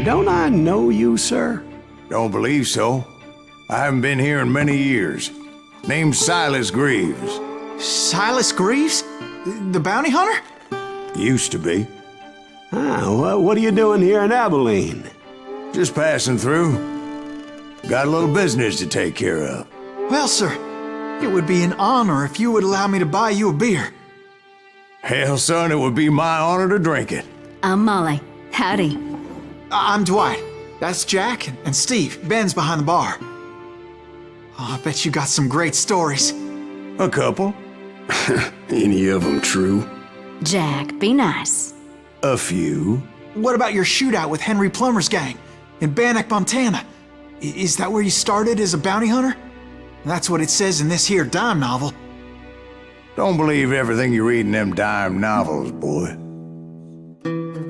don't I know you, sir? Don't believe so. I haven't been here in many years. Name's Silas Greaves. Silas Greaves? The bounty hunter? Used to be. Ah, what are you doing here in Abilene? Just passing through. Got a little business to take care of. Well, sir, it would be an honor if you would allow me to buy you a beer. Hell, son, it would be my honor to drink it. I'm Molly. Howdy. I'm Dwight. That's Jack and Steve. Ben's behind the bar. Oh, I bet you got some great stories. A couple. Any of them true? Jack, be nice. A few. What about your shootout with Henry Plummer's gang in Bannock, Montana? Is that where you started as a bounty hunter? That's what it says in this here dime novel. Don't believe everything you read in them dime novels, boy.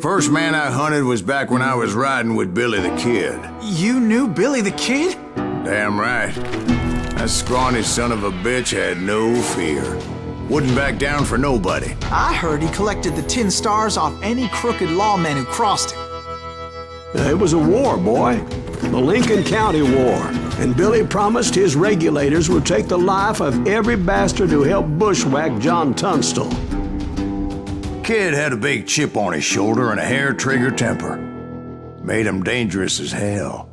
First man I hunted was back when I was riding with Billy the Kid. You knew Billy the Kid? Damn right. That scrawny son of a bitch had no fear. Wouldn't back down for nobody. I heard he collected the 10 stars off any crooked lawman who crossed him. It was a war, boy. The Lincoln County War. And Billy promised his regulators would take the life of every bastard who helped bushwhack John Tunstall. Kid had a big chip on his shoulder and a hair-trigger temper. Made him dangerous as hell.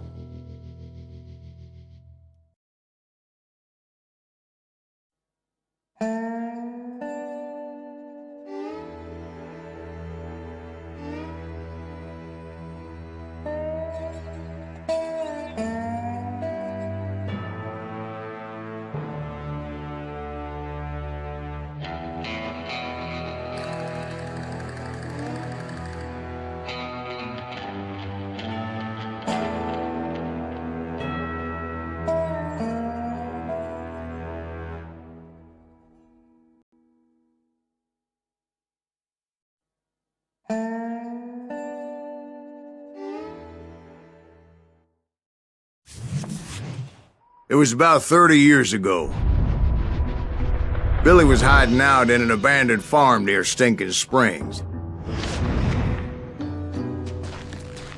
It was about 30 years ago. Billy was hiding out in an abandoned farm near Stinking Springs.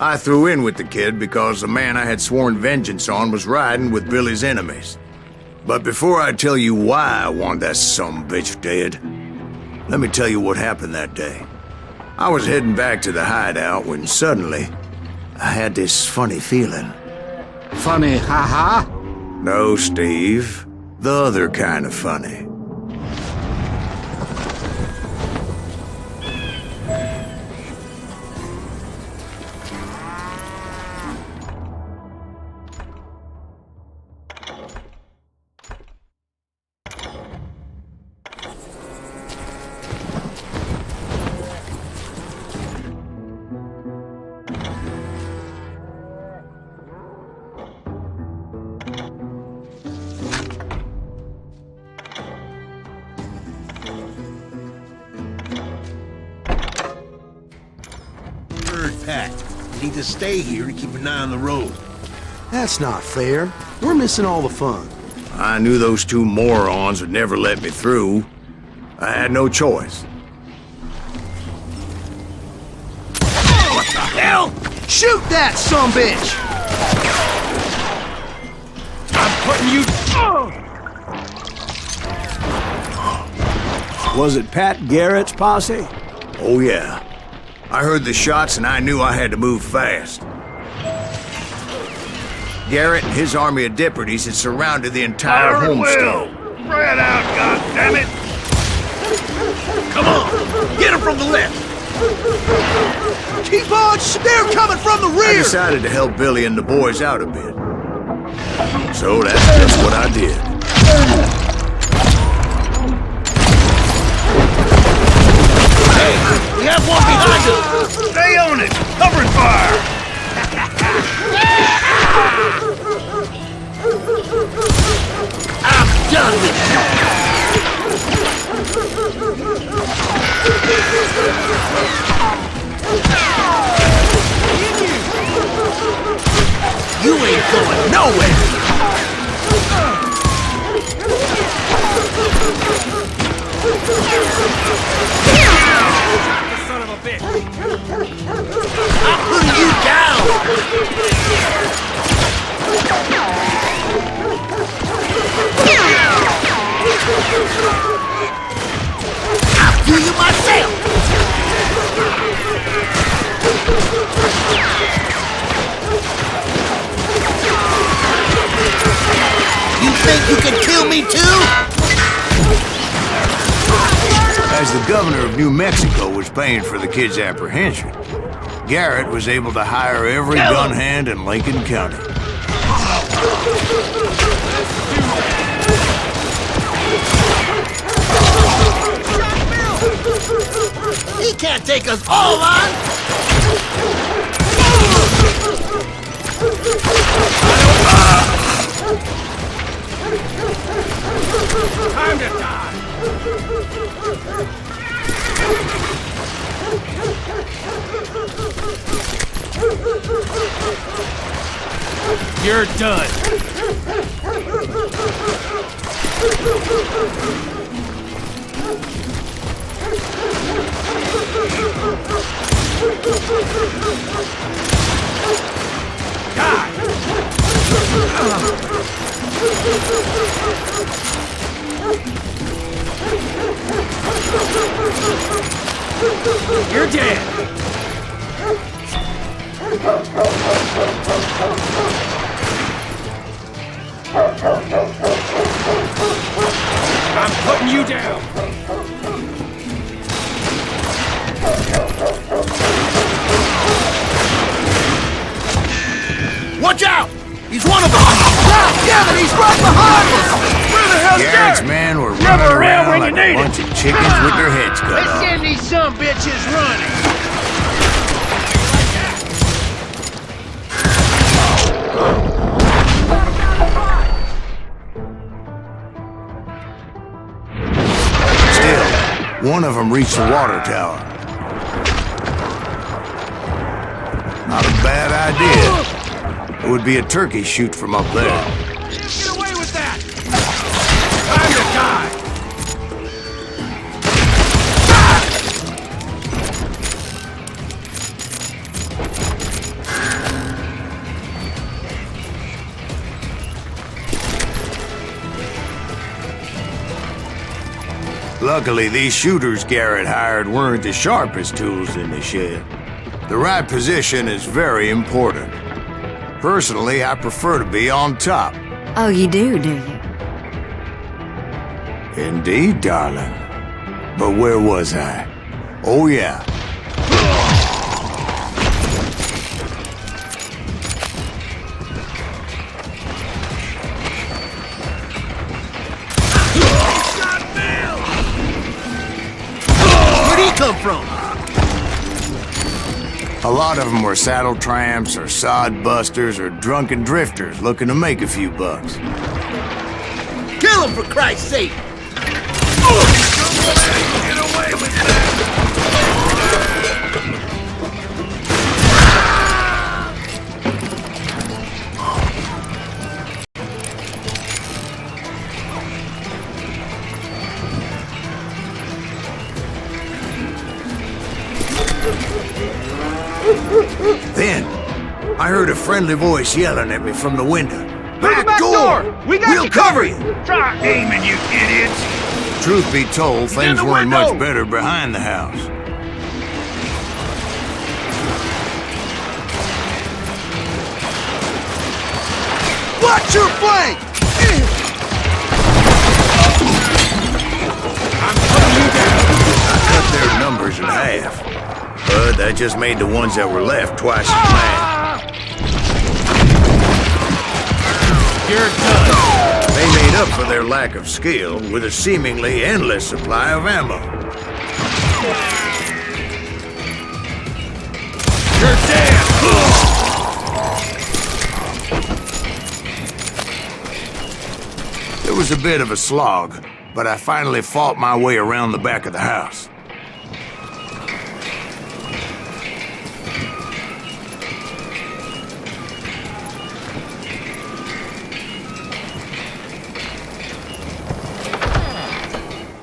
I threw in with the kid because the man I had sworn vengeance on was riding with Billy's enemies. But before I tell you why I want that sumbitch dead, let me tell you what happened that day. I was heading back to the hideout when suddenly I had this funny feeling. Funny, ha-ha? No, Steve. The other kind of funny. Packed. We need to stay here and keep an eye on the road. That's not fair. We're missing all the fun. I knew those two morons would never let me through. I had no choice. What the hell? Shoot that sumbitch! I'm putting you... Was it Pat Garrett's posse? Oh yeah. I heard the shots and I knew I had to move fast. Garrett and his army of deputies had surrounded the entire homestead. Spread out, goddammit! Come on! Get him from the left! Keep on! They're coming from the rear! I decided to help Billy and the boys out a bit. So that's just what I did. Hey, we have one behind us! Stay on it! Covering fire! I'm done with you! You ain't going nowhere! me too? As the governor of New Mexico was paying for the kid's apprehension, Garrett was able to hire every gun hand in Lincoln County. He can't take us all on! Time to die! You're done! You're dead! I'm putting you down! Watch out! He's one of them! God damn it, he's right behind us! Where the hell's Garrett's Garrett? men were Never running around around when like you need a bunch of chickens with their heads cut Let's off. send these some bitches running! Still, one of them reached the water tower. Not a bad idea. It would be a turkey shoot from up there. Get away with that! Time to die! Luckily, these shooters Garrett hired weren't the sharpest tools in the shed. The right position is very important. Personally, I prefer to be on top. Oh, you do you? Indeed, darling. But where was I? Oh, yeah. Where'd he come from? A lot of them were saddle tramps or sod busters or drunken drifters looking to make a few bucks. Kill him, for Christ's sake! Get away with that! Then, I heard a friendly voice yelling at me from the window. Back door! We'll cover you! Try aiming, you idiots! Truth be told, things the weren't window! much better behind the house. Watch your flank! I'm putting you down! I cut their numbers in half. But that just made the ones that were left twice as mad. You're done! They made up for their lack of skill with a seemingly endless supply of ammo. You're dead! It was a bit of a slog, but I finally fought my way around the back of the house.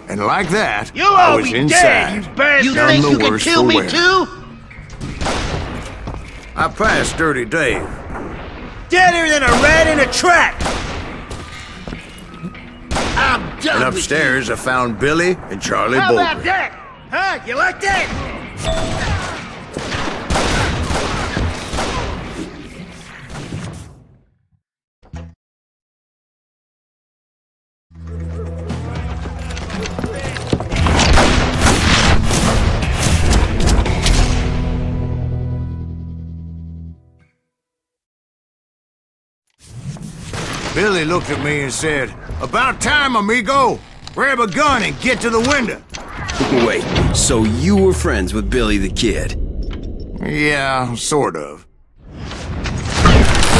And like that, You'll I all was be inside. dead, you bastard! You None think the you can worse kill for me wear. too? I passed Dirty Dave. Deader than a rat in a trap! I'm done And upstairs, I found Billy and Charlie How Bolger. about that? Huh? You like that? Billy looked at me and said, "About time, amigo! Grab a gun and get to the window!" Wait, so you were friends with Billy the Kid? Yeah, sort of.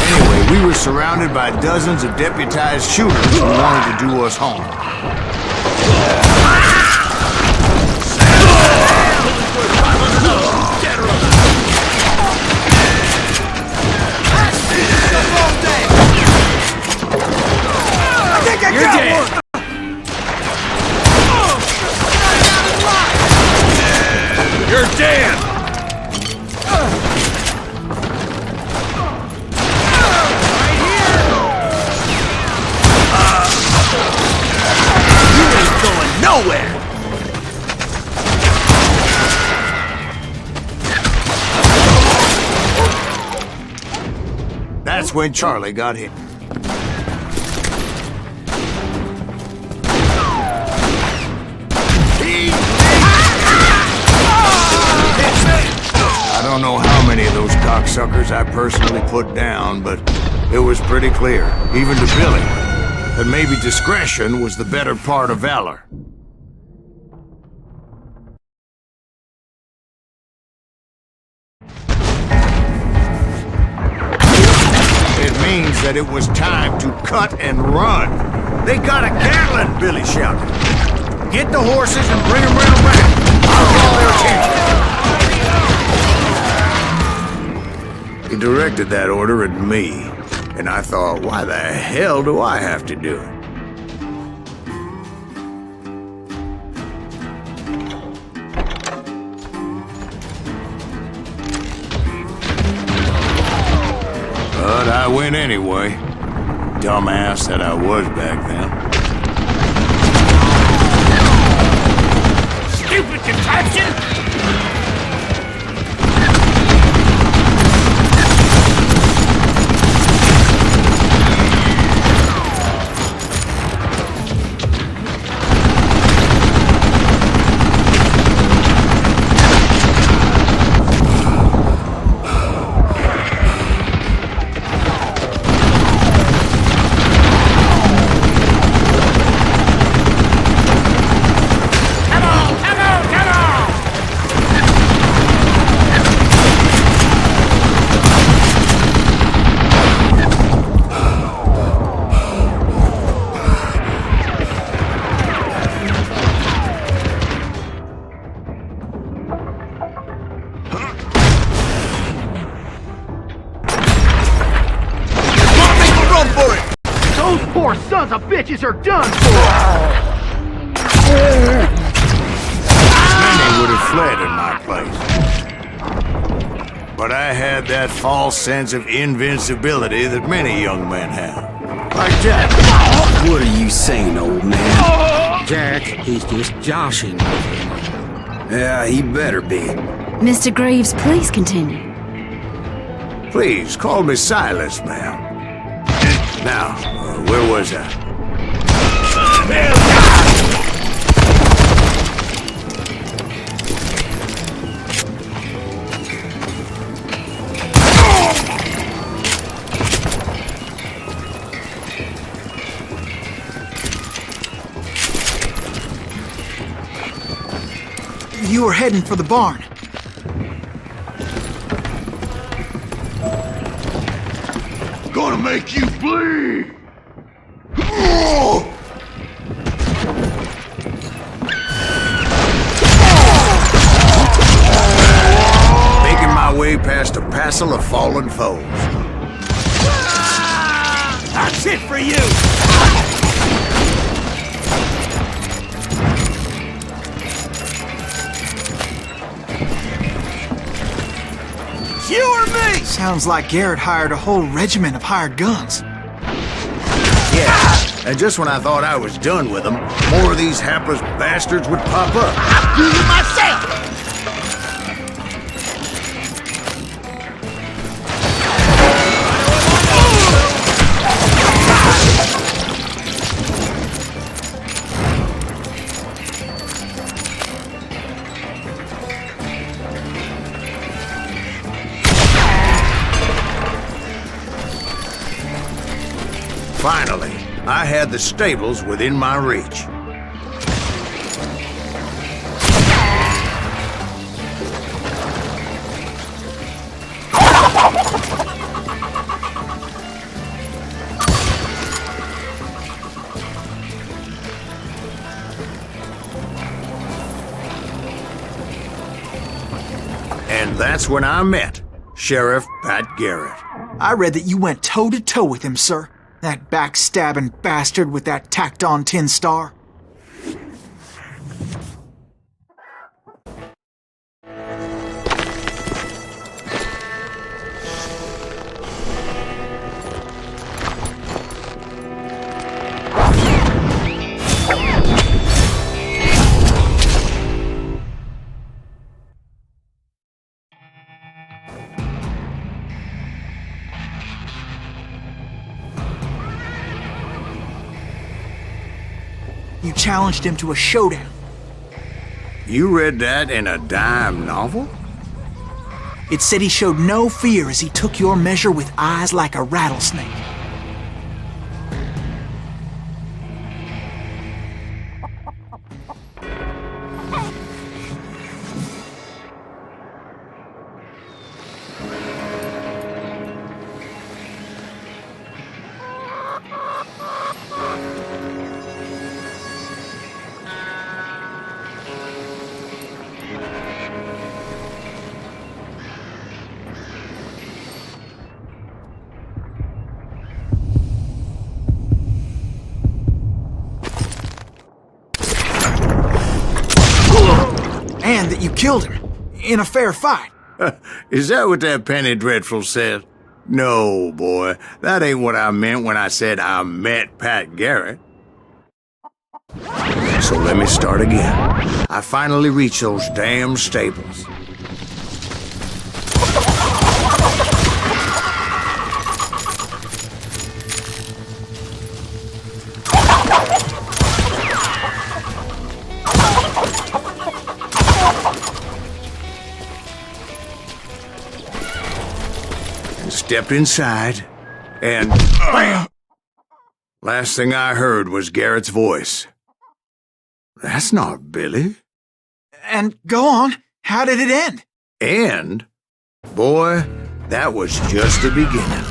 Anyway, we were surrounded by dozens of deputized shooters who wanted to do us harm. You're dead! You're dead! You ain't going nowhere! That's when Charlie got hit. I don't know how many of those cocksuckers I personally put down, but it was pretty clear, even to Billy, that maybe discretion was the better part of valor. It means that it was time to cut and run. "They got a Gatling!" Billy shouted. "Get the horses and bring them round back. I'll call their attention." He directed that order at me, and I thought, why the hell do I have to do it? But I went anyway. Dumbass that I was back then. Stupid contraption! Sons of bitches are done for! Many would have fled in my place. But I had that false sense of invincibility that many young men have. Like Jack. What are you saying, old man? Jack, he's just joshing. Yeah, he better be. Mr. Greaves, please continue. Please, call me Silas, ma'am. Now, where was I? You were heading for the barn. Gonna make you bleed! Making my way past a passel of fallen foes. That's it for you! You or me? Sounds like Garrett hired a whole regiment of hired guns. Yeah, and just when I thought I was done with them, more of these hapless bastards would pop up. I'll do you myself! Finally, I had the stables within my reach. And that's when I met Sheriff Pat Garrett. I read that you went toe-to-toe with him, sir. That backstabbing bastard with that tacked-on tin star. You challenged him to a showdown. You read that in a dime novel? It said he showed no fear as he took your measure with eyes like a rattlesnake. And that you killed him in a fair fight. Is that what that Penny Dreadful said? No, boy. That ain't what I meant when I said I met Pat Garrett. So let me start again. I finally reached those damn stables. Stepped inside, and last thing I heard was Garrett's voice. That's not Billy. And go on, how did it end? And, boy, that was just the beginning.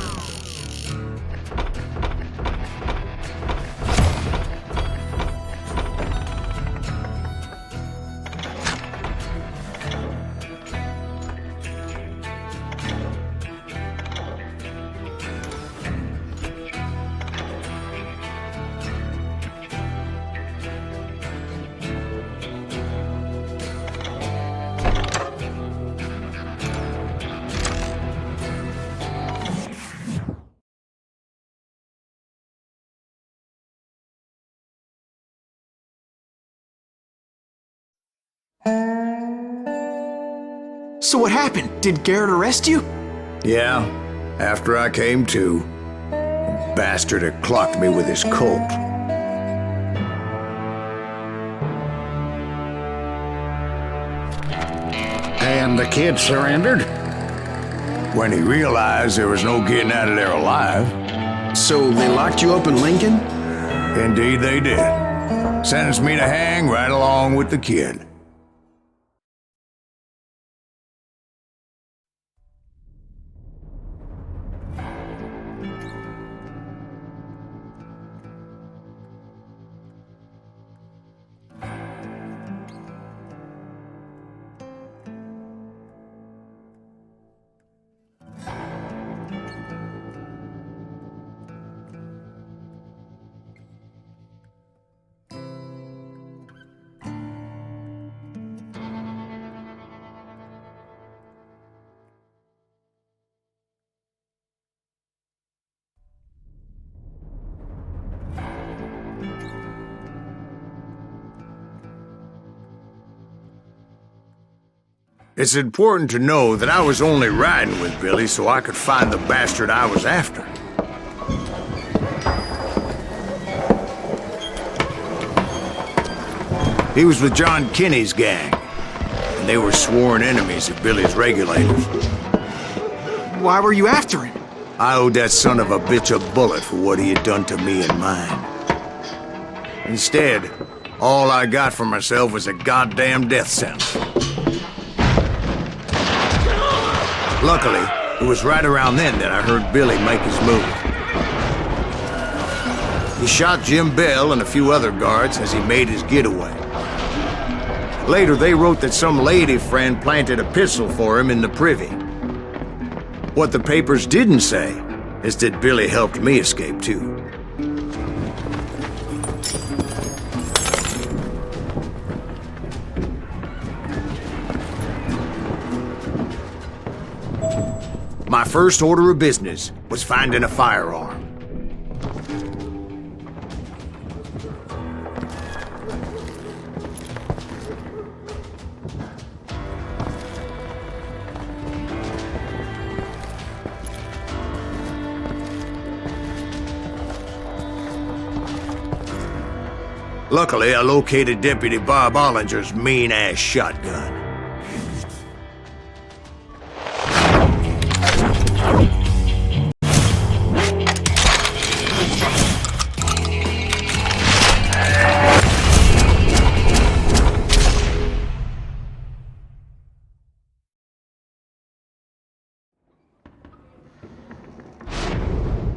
So what happened? Did Garrett arrest you? Yeah, after I came to, the bastard had clocked me with his Colt. And the kid surrendered? When he realized there was no getting out of there alive. So they locked you up in Lincoln? Indeed they did. Sentenced me to hang right along with the kid. It's important to know that I was only riding with Billy so I could find the bastard I was after. He was with John Kinney's gang, and they were sworn enemies of Billy's regulators. Why were you after him? I owed that son of a bitch a bullet for what he had done to me and mine. Instead, all I got for myself was a goddamn death sentence. Luckily, it was right around then that I heard Billy make his move. He shot Jim Bell and a few other guards as he made his getaway. Later, they wrote that some lady friend planted a pistol for him in the privy. What the papers didn't say is that Billy helped me escape, too. My first order of business was finding a firearm. Luckily, I located Deputy Bob Ollinger's mean-ass shotgun.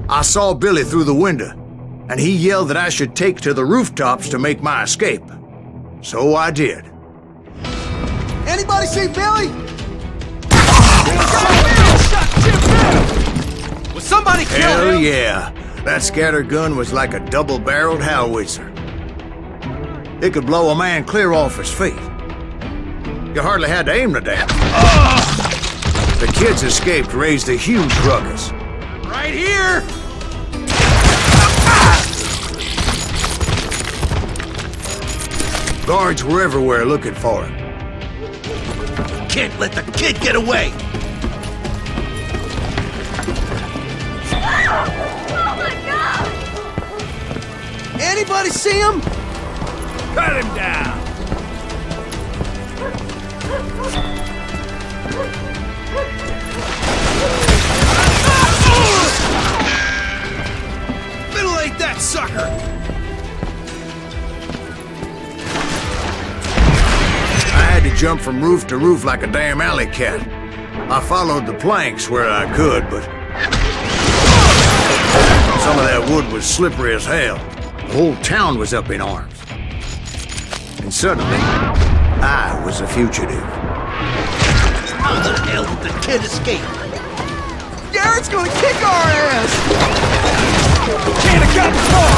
I saw Billy through the window, and he yelled that I should take to the rooftops to make my escape. So I did. Anybody see Billy? Was somebody killed Hell him? yeah. That scatter gun was like a double-barreled howitzer. It could blow a man clear off his feet. You hardly had to aim the damn. The kids escaped raised a huge ruckus. Right here! Guards were everywhere looking for him. Can't let the kid get away! Oh my God! Anybody see him? Cut him down! Middle-ate that sucker! I had to jump from roof to roof like a damn alley cat. I followed the planks where I could, but some of that wood was slippery as hell. The whole town was up in arms. And suddenly, I was a fugitive. How the hell did the kid escape? Garrett's gonna kick our ass! Can't have gotten far!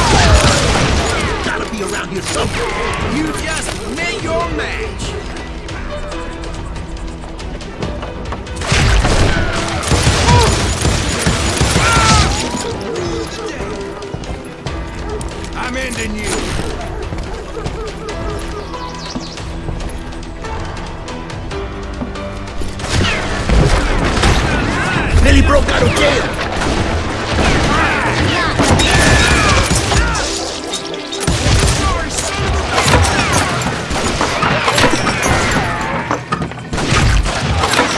Gotta be around here somewhere. You just met your match. I'm ending you. Billy broke out of jail.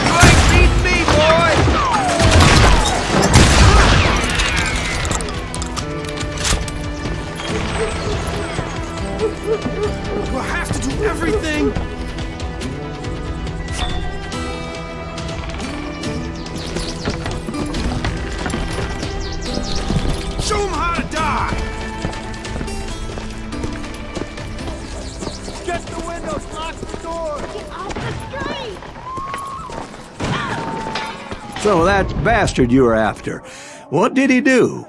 You ain't beating me, boy. We'll have to do everything. Show him how to die! Get the windows, lock the doors! Get off the street! So that bastard you were after, what did he do?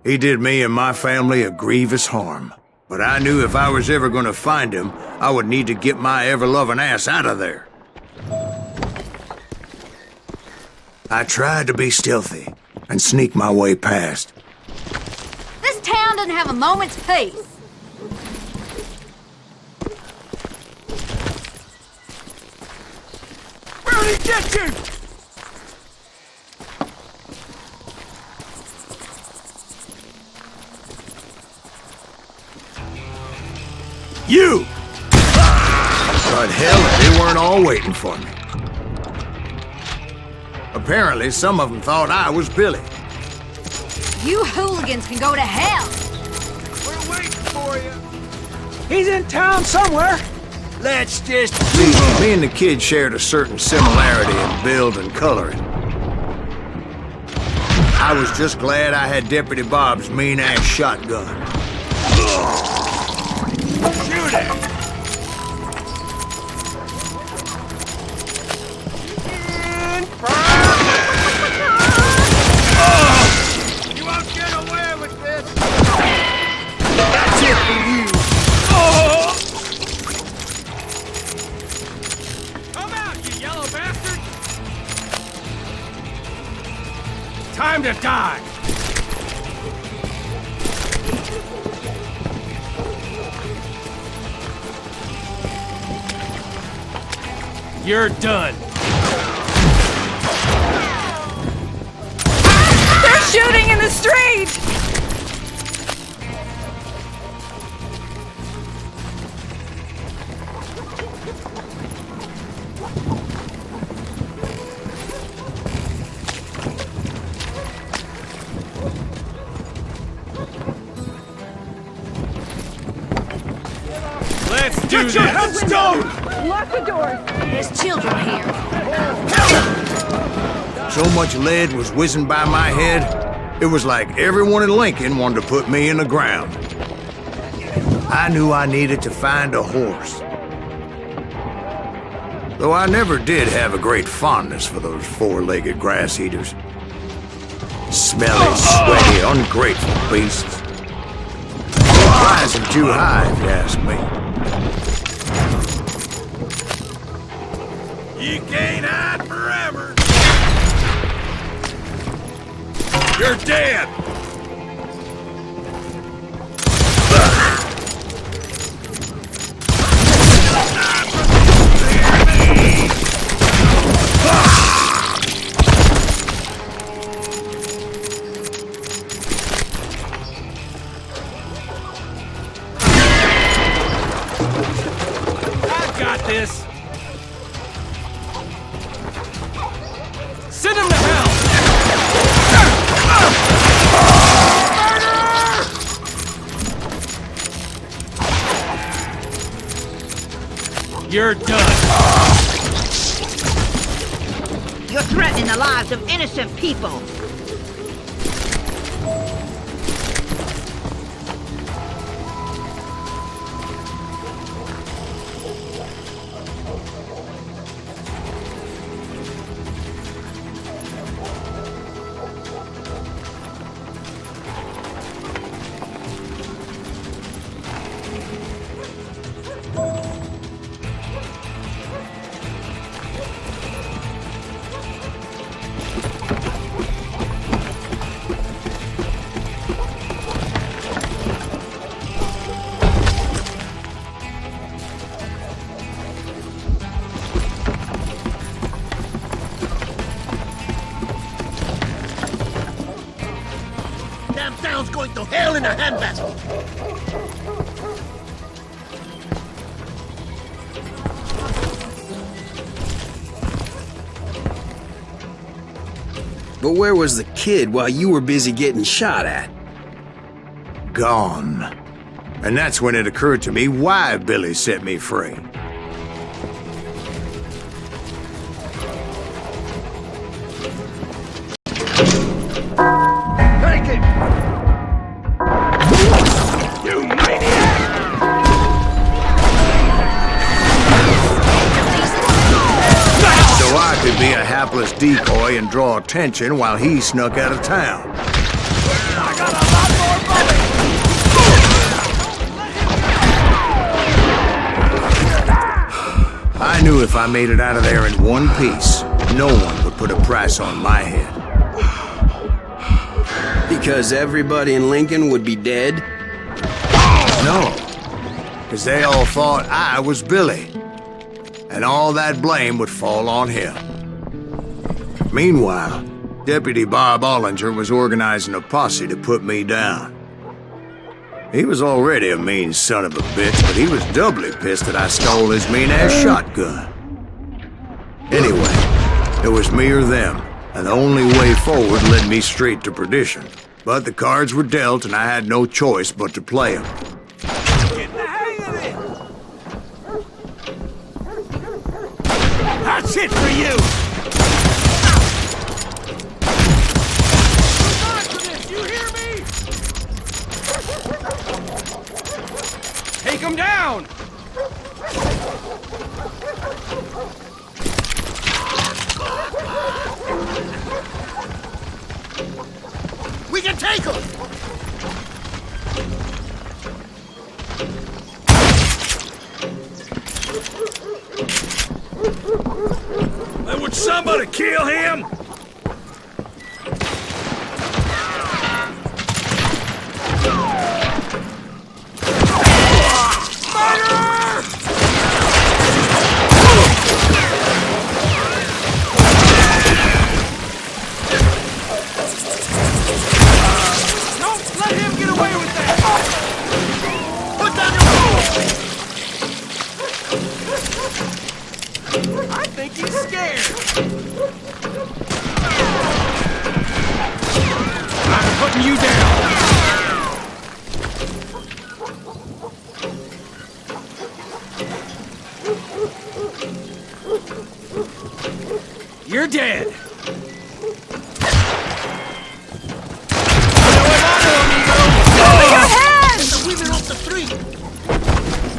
He did me and my family a grievous harm. But I knew if I was ever gonna find him, I would need to get my ever-loving ass out of there. I tried to be stealthy and sneak my way past. This town doesn't have a moment's peace. Where'd he get you? You! But hell, they weren't all waiting for me. Apparently, some of them thought I was Billy. You hooligans can go to hell! We're waiting for you. He's in town somewhere. Let's just... Me and the kid shared a certain similarity in build and coloring. I was just glad I had Deputy Bob's mean-ass shotgun. Shoot it! You won't get away with this! That's it for you! Come out, you yellow bastard! Time to die! You're done. They're shooting in the street! Let's do this! Get your headstone! Lock the doors! There's children here. So much lead was whizzing by my head, it was like everyone in Lincoln wanted to put me in the ground. I knew I needed to find a horse. Though I never did have a great fondness for those four-legged grass eaters. Smelly, sweaty, ungrateful beasts. Rising too high, if you ask me. You can't hide forever! You're dead! I've got this! Send him to hell! You're done! You're threatening the lives of innocent people! Damn town's going to hell in a handbasket! But where was the kid while you were busy getting shot at? Gone. And that's when it occurred to me why Billy set me free. Take him! You maniac! So I could be a hapless decoy and draw attention while he snuck out of town. I got a lot more bullets! I knew if I made it out of there in one piece, no one would put a price on my head. Because everybody in Lincoln would be dead? No, because they all thought I was Billy, and all that blame would fall on him. Meanwhile, Deputy Bob Ollinger was organizing a posse to put me down. He was already a mean son of a bitch, but he was doubly pissed that I stole his mean-ass shotgun. Anyway, it was me or them, and the only way forward led me straight to perdition. But the cards were dealt, and I had no choice but to play them. Get the hang of it! That's it for you! You hear me? Take him down! We can take him! Would somebody kill him? I think he's scared. I'm putting you down. You're dead.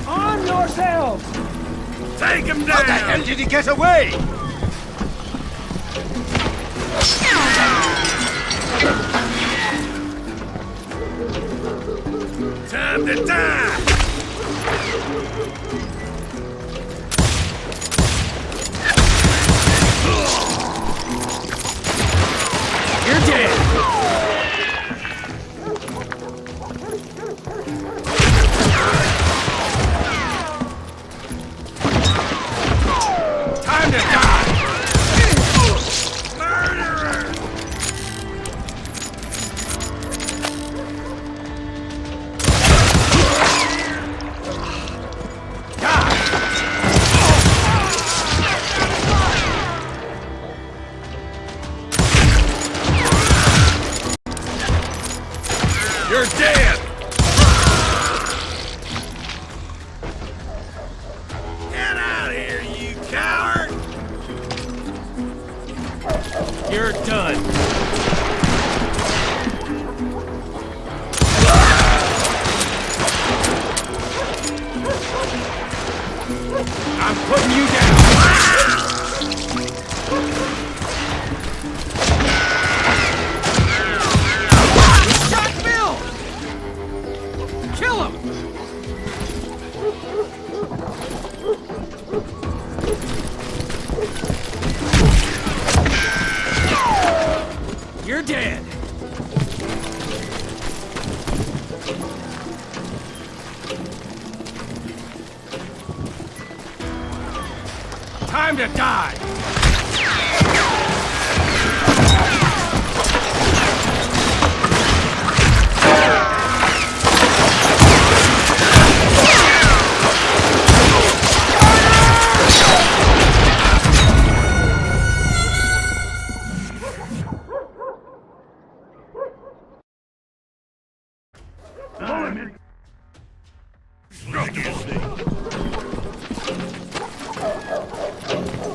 On yourselves! Take him down! How the hell did he get away? Time to die! You're dead! Time to die! Murderer! Die! You're dead! Get out of here, you coward! You're done. I'm putting you down. Shot Bill! Kill him! You're dead. Time to die.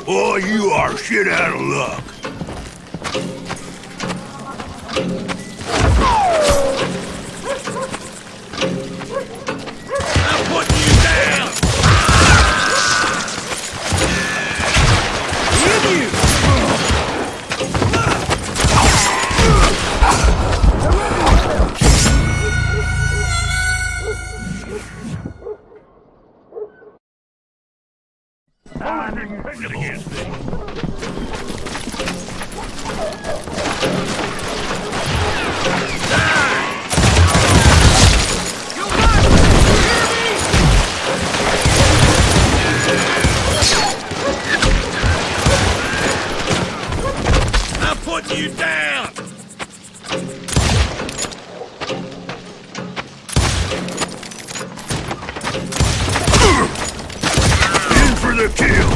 Boy, you are shit out of luck. I'm putting you down. Leave you. I'm putting you down. In for the kill.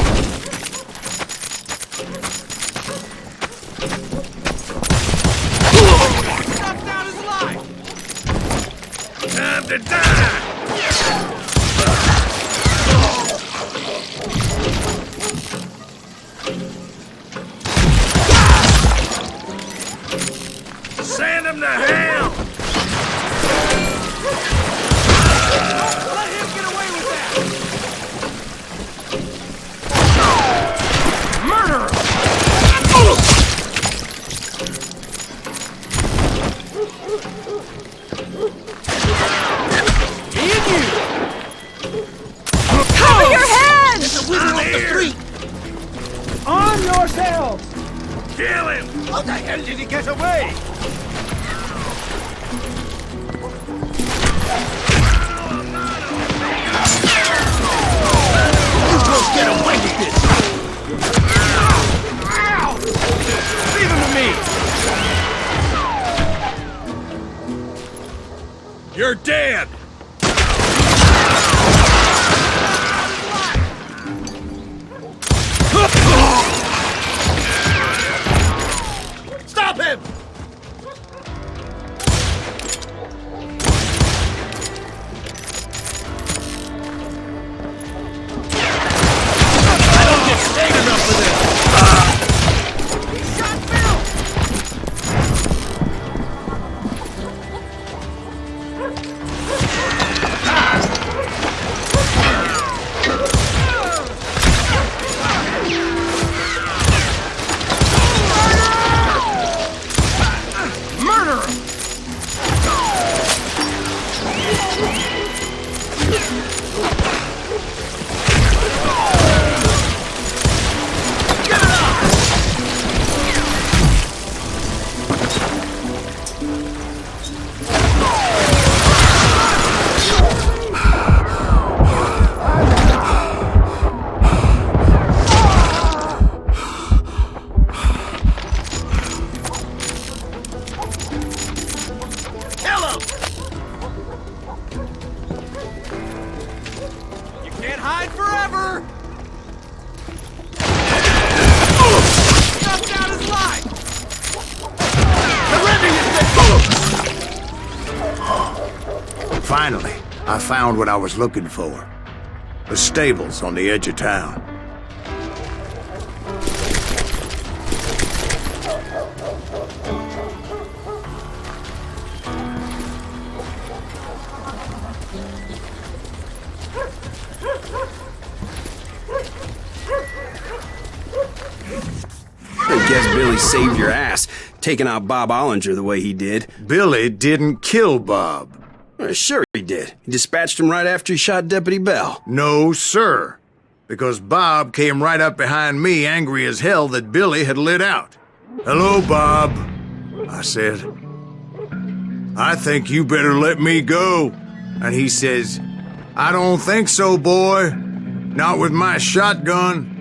Knocked out his life. deserve to die! Send him to hell! Let him get away with that! Murderer! Me and you! Cover your heads! On yourselves! Kill him! How the hell did he get away? You just get away with this! Leave him to me! You're dead! Stop him! I don't get paid enough for this! Can't hide forever! Snuffed out his life! Finally, I found what I was looking for. The stables on the edge of town. I guess Billy saved your ass, taking out Bob Ollinger the way he did. Billy didn't kill Bob. Well, sure he did. He dispatched him right after he shot Deputy Bell. No, sir. Because Bob came right up behind me, angry as hell that Billy had lit out. "Hello, Bob," I said. "I think you better let me go." And he says, "I don't think so, boy. Not with my shotgun."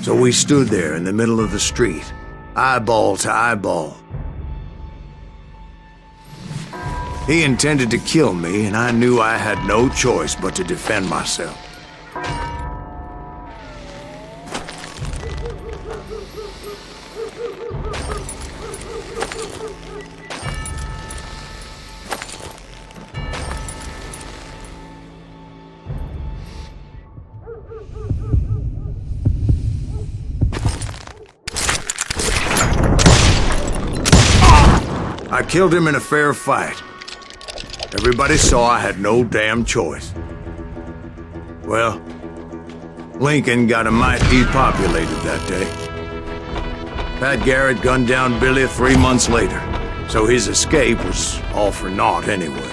So we stood there in the middle of the street, eyeball to eyeball. He intended to kill me, and I knew I had no choice but to defend myself. I killed him in a fair fight. Everybody saw I had no damn choice. Well, Lincoln got a mite depopulated that day. Pat Garrett gunned down Billy 3 months later, so his escape was all for naught anyway.